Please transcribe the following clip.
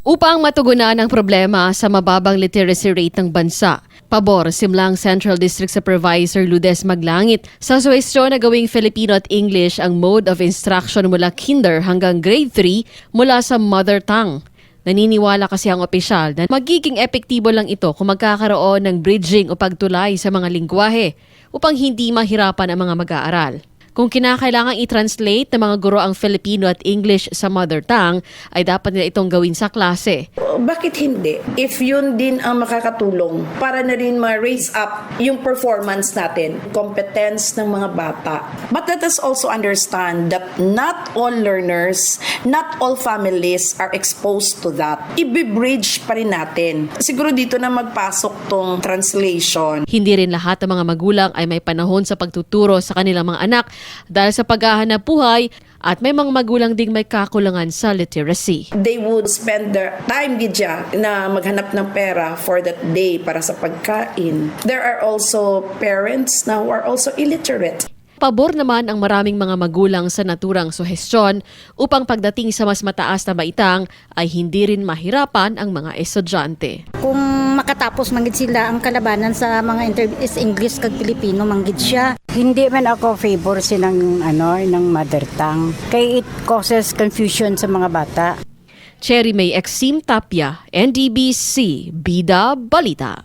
Upang matugunan ang problema sa mababang literacy rate ng bansa, pabor Simlang Central District Supervisor Lourdes Maglangit sa suhestyon na gawing Filipino at English ang mode of instruction mula kinder hanggang grade 3 mula sa mother tongue. Naniniwala kasi ang opisyal na magiging epektibo lang ito kung magkakaroon ng bridging o pagtulay sa mga lingwahe upang hindi mahirapan ang mga mag-aaral. Kung kinakailangang i-translate ng mga guro ang Filipino at English sa mother tongue, ay dapat nila itong gawin sa klase. Bakit hindi? If yun din ang makakatulong para na rin ma-raise up yung performance natin, competence ng mga bata. But let us also understand that not all learners, not all families are exposed to that. I-bridge pa rin natin. Siguro dito na magpasok tong translation. Hindi rin lahat ng mga magulang ay may panahon sa pagtuturo sa kanilang mga anak dahil sa paghahanap buhay at may mga magulang ding may kakulangan sa literacy. They would spend their time gidya na maghanap ng pera for that day para sa pagkain. There are also parents na who are also illiterate. Pabor naman ang maraming mga magulang sa naturang suhestyon upang pagdating sa mas mataas na baitang ay hindi rin mahirapan ang mga estudyante. Kung makatapos manggid sila ang kalabanan sa mga interviews English kag Pilipino manggid siya. Hindi man ako favor ng ng mother tongue. Kay it causes confusion sa mga bata. Cherry May Exim Tapia, NDBC, Bida Balita.